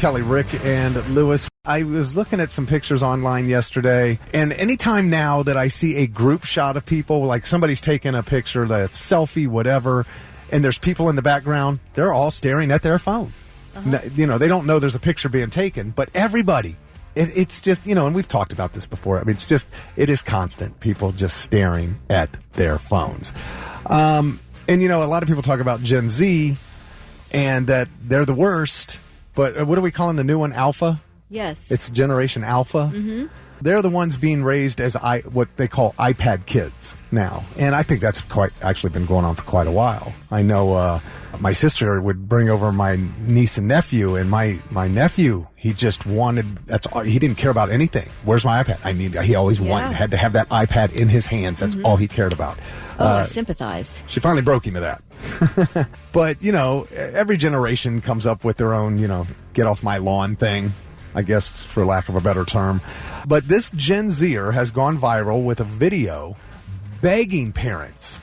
Kelly, Rick, and Lewis. I was looking at some pictures online yesterday, and anytime now that I see a group shot of people, like somebody's taking a picture, a selfie, whatever, and there's people in the background, they're all staring at their phone. You know, they don't know there's a picture being taken, but everybody, it's just, you know, and we've talked about this before. I mean, it is constant. People just staring at their phones. And, you know, a lot of people talk about Gen Z and that they're the worst, but what are we calling the new one? Alpha? Yes. It's Generation Alpha. Mm-hmm. They're the ones being raised as what they call iPad kids now. And I think that's actually been going on for quite a while. I know my sister would bring over my niece and nephew, and my nephew, he just wanted, he didn't care about anything. Where's my iPad? He always had to have that iPad in his hands. That's all he cared about. I sympathize. She finally broke him of that. But, you know, every generation comes up with their own, you know, get off my lawn thing, I guess, for lack of a better term. But this Gen Zer has gone viral with a video begging parents,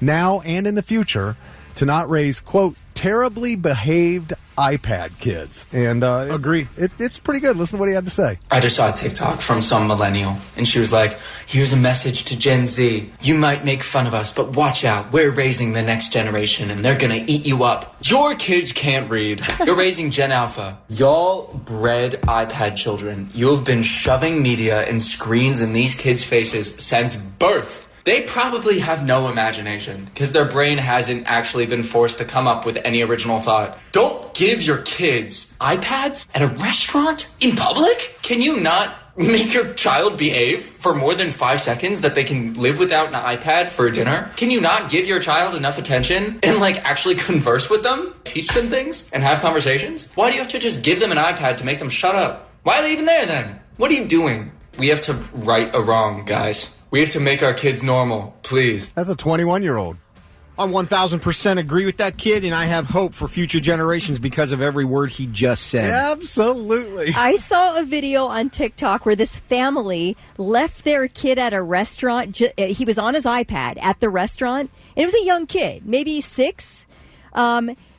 now and in the future, to not raise, quote, terribly behaved iPad kids. And agree. It's pretty good. Listen to what he had to say. I just saw a TikTok from some millennial, and she was like, here's a message to Gen Z. You might make fun of us, but watch out. We're raising the next generation, and they're going to eat you up. Your kids can't read. You're raising Gen Alpha. Y'all bred iPad children. You have been shoving media and screens in these kids' faces since birth. They probably have no imagination because their brain hasn't actually been forced to come up with any original thought. Don't give your kids iPads at a restaurant in public? Can you not make your child behave for more than 5 seconds that they can live without an iPad for dinner? Can you not give your child enough attention and actually converse with them, teach them things, and have conversations? Why do you have to just give them an iPad to make them shut up? Why are they even there then? What are you doing? We have to right a wrong, guys. We have to make our kids normal, please. That's a 21-year-old. I 1,000% agree with that kid, and I have hope for future generations because of every word he just said. Absolutely. I saw a video on TikTok where this family left their kid at a restaurant. He was on his iPad at the restaurant, and it was a young kid, maybe 6,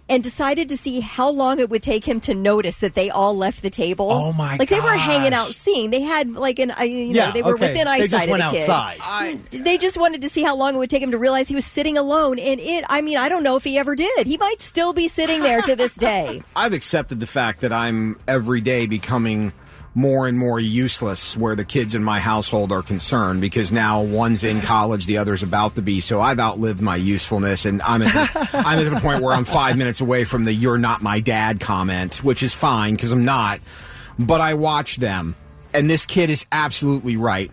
and decided to see how long it would take him to notice that they all left the table. Oh my god! They were hanging out, seeing. They had they were within eyesight of the kid. Outside. They just wanted to see how long it would take him to realize he was sitting alone. And I don't know if he ever did. He might still be sitting there to this day. I've accepted the fact that I'm every day becoming more and more useless where the kids in my household are concerned, because now one's in college, the other's about to be. So I've outlived my usefulness, and I'm at the point where I'm 5 minutes away from the "you're not my dad" comment, which is fine because I'm not. But I watch them, and this kid is absolutely right.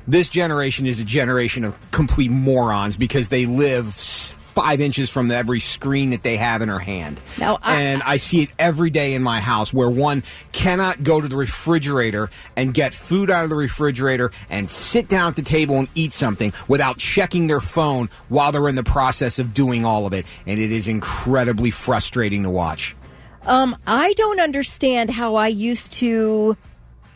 This generation is a generation of complete morons because they live 5 inches from every screen that they have in her hand. And I see it every day in my house where one cannot go to the refrigerator and get food out of the refrigerator and sit down at the table and eat something without checking their phone while they're in the process of doing all of it. And it is incredibly frustrating to watch. I don't understand how I used to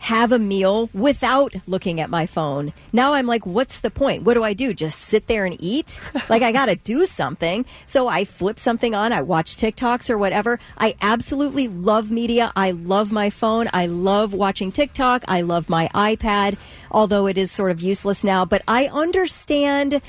have a meal without looking at my phone. Now I'm like, what's the point? What do I do? Just sit there and eat? I got to do something. So I flip something on. I watch TikToks or whatever. I absolutely love media. I love my phone. I love watching TikTok. I love my iPad, although it is sort of useless now. But I understand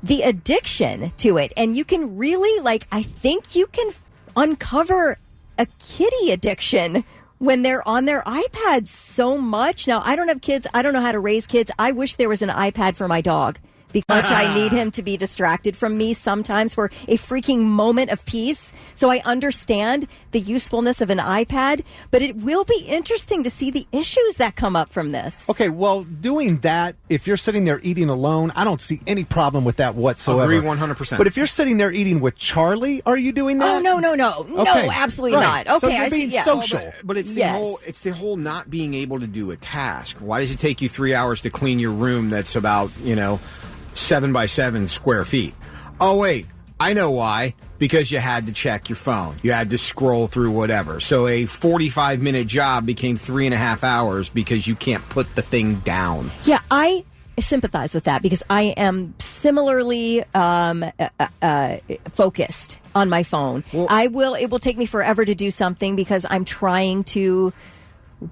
the addiction to it. And you can really, I think you can uncover a kitty addiction when they're on their iPads so much. Now, I don't have kids. I don't know how to raise kids. I wish there was an iPad for my dog, because I need him to be distracted from me sometimes for a freaking moment of peace. So I understand the usefulness of an iPad, but it will be interesting to see the issues that come up from this. Okay, well, doing that, if you're sitting there eating alone, I don't see any problem with that whatsoever. Agree 100%. But if you're sitting there eating with Charlie, are you doing that? Oh, no. Okay. No, absolutely right. not. Okay, so you're being social. But it's the whole not being able to do a task. Why does it take you 3 hours to clean your room that's about, 7 by 7 square feet? Oh, wait, I know why. Because you had to check your phone. You had to scroll through whatever. So a 45-minute job became 3.5 hours because you can't put the thing down. Yeah, sympathize with that because I am similarly focused on my phone. It will take me forever to do something because I'm trying to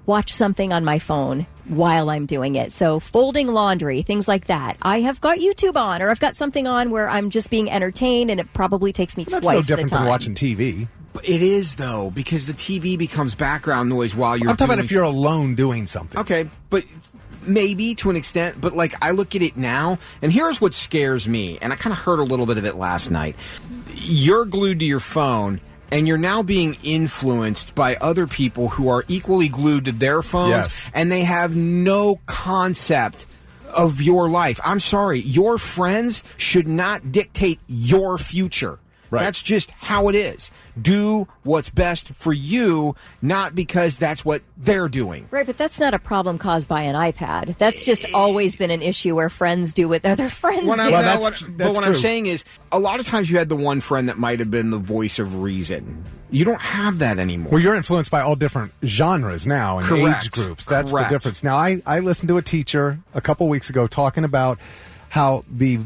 watch something on my phone while I'm doing it. So folding laundry, things like that. I have got YouTube on, or I've got something on where I'm just being entertained, and it probably takes me That's twice no different the time. than watching TV. It is, though, because the TV becomes background noise while you're I'm talking about doing if you're alone doing something. Okay, but maybe to an extent, but like I look at it now, and here's what scares me, and I kind of heard a little bit of it last night. You're glued to your phone, and you're now being influenced by other people who are equally glued to their phones, Yes. and they have no concept of your life. I'm sorry, your friends should not dictate your future. Right. That's just how it is. Do what's best for you, not because that's what they're doing. Right, but that's not a problem caused by an iPad. That's just always been an issue where friends do what other friends do. But what I'm true. saying is, a lot of times you had the one friend that might have been the voice of reason. You don't have that anymore. Well, you're influenced by all different genres now and Correct. age groups. That's Correct. the difference. Now, I listened to a teacher a couple weeks ago talking about how the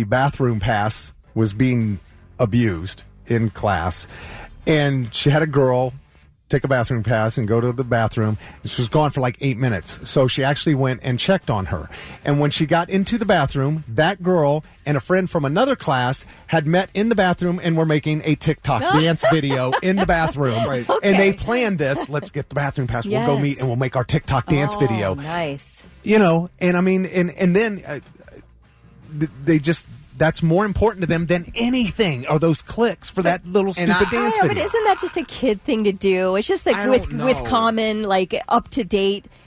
bathroom pass was being abused in class. And she had a girl take a bathroom pass and go to the bathroom. She was gone for like 8 minutes. So she actually went and checked on her. And when she got into the bathroom, that girl and a friend from another class had met in the bathroom and were making a TikTok dance video in the bathroom. Right. Okay. And they planned this. Let's get the bathroom pass. We'll go Yes. meet and we'll make our TikTok dance video. Nice. You know, and I mean, and then they just... That's more important to them than anything are those clicks for that little stupid dance I know, video. but isn't that just a kid thing to do? It's just I like don't with know. common, like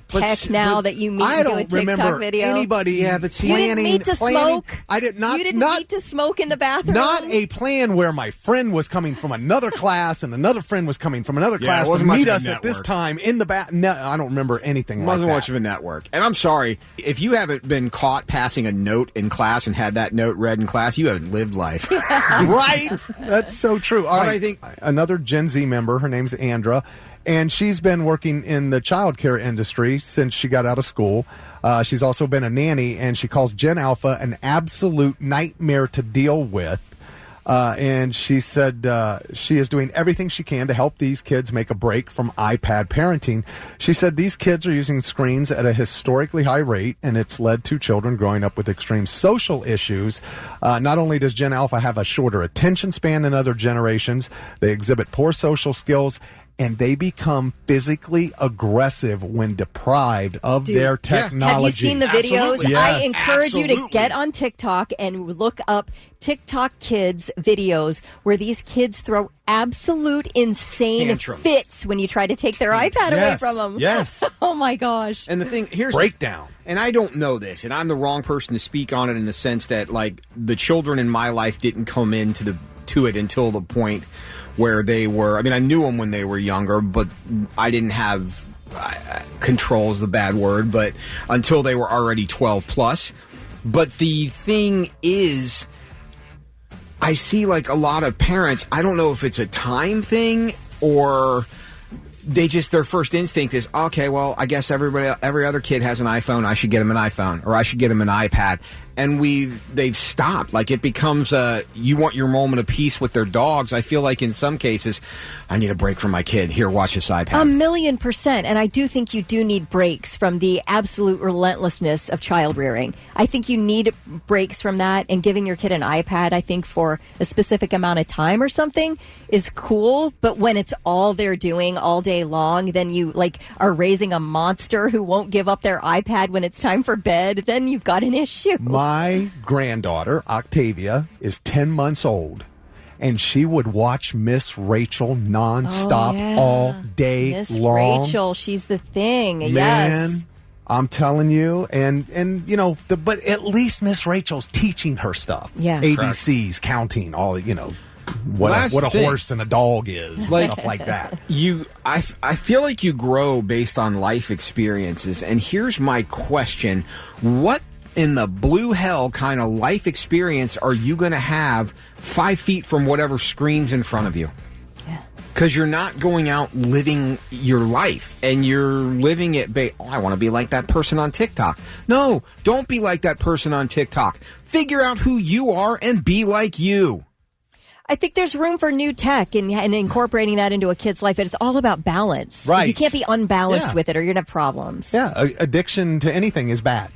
that you meet I and do a don't TikTok remember video. anybody You didn't planning. meet to smoke. I did not. You didn't not, meet to smoke in the bathroom. Not a plan where my friend was coming from another class and another friend was coming from another Yeah, class it to wasn't much meet of a us at this network. time in the bath. No, I don't remember anything like Wasn't that. much of a network. And I'm sorry, if you haven't been caught passing a note in class and had that note read in class, you haven't lived life. Right? That's so true. All But right. I think- another Gen Z member, her name's Andra, and she's been working in the childcare industry since she got out of school. She's also been a nanny, and she calls Gen Alpha an absolute nightmare to deal with. And she said she is doing everything she can to help these kids make a break from iPad parenting. She said these kids are using screens at a historically high rate, and it's led to children growing up with extreme social issues. Not only does Gen Alpha have a shorter attention span than other generations, they exhibit poor social skills, and they become physically aggressive when deprived of their technology. Have you seen the videos? Absolutely. I Yes. encourage you to Absolutely. get on TikTok and look up TikTok kids videos where these kids throw absolute insane Tantrums. fits when you try to take their iPad away Yes. from them. Yes. Oh my gosh. And the thing here's Breakdown. And I don't know this, and I'm the wrong person to speak on it in the sense that like the children in my life didn't come into it until the point where they were. I mean, I knew them when they were younger, but I didn't have control is the bad word, but until they were already 12 plus. But the thing is, I see like a lot of parents, I don't know if it's a time thing or they just, their first instinct is, okay, well, I guess every other kid has an iPhone. I should get him an iPhone, or I should get him an iPad. And they've stopped. Like it becomes you want your moment of peace with their dogs. I feel like in some cases, I need a break from my kid. Here, watch this iPad. 1,000,000%. And I do think you do need breaks from the absolute relentlessness of child rearing. I think you need breaks from that, and giving your kid an iPad, I think for a specific amount of time or something is cool. But when it's all they're doing all day long, then you like are raising a monster who won't give up their iPad when it's time for bed. Then you've got an issue. My granddaughter, Octavia, is 10 months old, and she would watch Miss Rachel nonstop all day Miss long. Rachel, she's the thing. Man, Yes. I'm telling you, and you know, but at least Miss Rachel's teaching her stuff. Yeah. ABCs, counting, all, you know, what a thing. horse and a dog is, Like- stuff like that. I feel like you grow based on life experiences. And here's my question. What in the blue hell kind of life experience are you going to have 5 feet from whatever screen's in front of you? Because you're not going out living your life, and you're living it. I want to be like that person on TikTok. No, don't be like that person on TikTok. Figure out who you are and be like you. I think there's room for new tech and incorporating that into a kid's life. It's all about balance. Right. You can't be unbalanced with it or you're going to have problems. Yeah, addiction to anything is bad.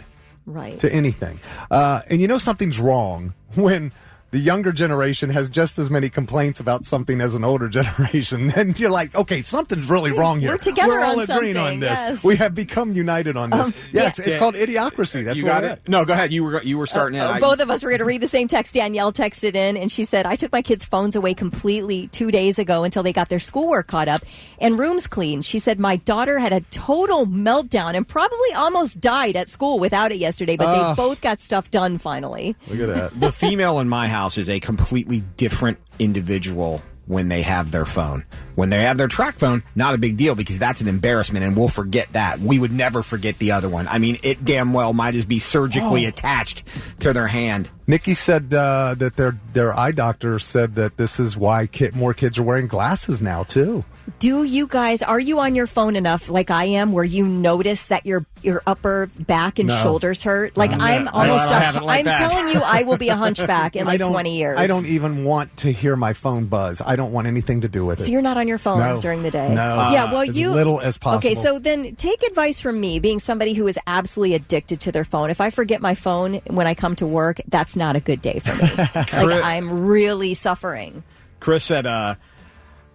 Right. To anything. And something's wrong when the younger generation has just as many complaints about something as an older generation. And you're like, okay, something's really wrong here. We're together We're all on agreeing something, on this. yes. We have become united on this. It's called idiocracy. That's you what got it it. No, go ahead. You were starting it. Both of us were going to read the same text. Danielle texted in, and she said, I took my kids' phones away completely 2 days ago until they got their schoolwork caught up and rooms cleaned. She said, my daughter had a total meltdown and probably almost died at school without it yesterday, but they both got stuff done finally. Look at that. The female in my house is a completely different individual when they have their phone. When they have their track phone, not a big deal because that's an embarrassment and we'll forget that. We would never forget the other one. I mean, it damn well might as be surgically attached to their hand. Nikki said that their eye doctor said that this is why more kids are wearing glasses now, too. Are you on your phone enough, like I am, where you notice that your upper back and shoulders hurt? Like I'm almost, I'm telling you, I will be a hunchback in 20 years. I don't even want to hear my phone buzz. I don't want anything to do with it. So you're not on your phone during the day? No. Yeah, well, as little as possible. Okay, so then take advice from me, being somebody who is absolutely addicted to their phone. If I forget my phone when I come to work, that's not a good day for me. I'm really suffering. Chris said,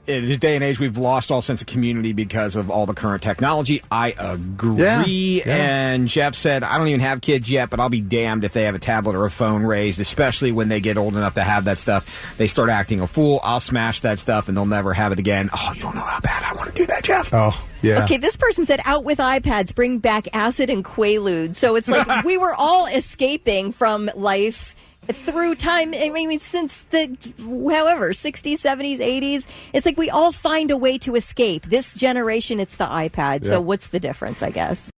in this day and age, we've lost all sense of community because of all the current technology. I agree. Yeah. And Jeff said, I don't even have kids yet, but I'll be damned if they have a tablet or a phone raised, especially when they get old enough to have that stuff. They start acting a fool. I'll smash that stuff, and they'll never have it again. Oh, you don't know how bad I want to do that, Jeff. Oh, yeah. Okay, this person said, out with iPads, bring back acid and Quaaludes. So it's like we were all escaping from life through time. I mean, since the 60s, 70s, 80s, it's like we all find a way to escape. This generation, it's the iPad. So what's the difference, I guess?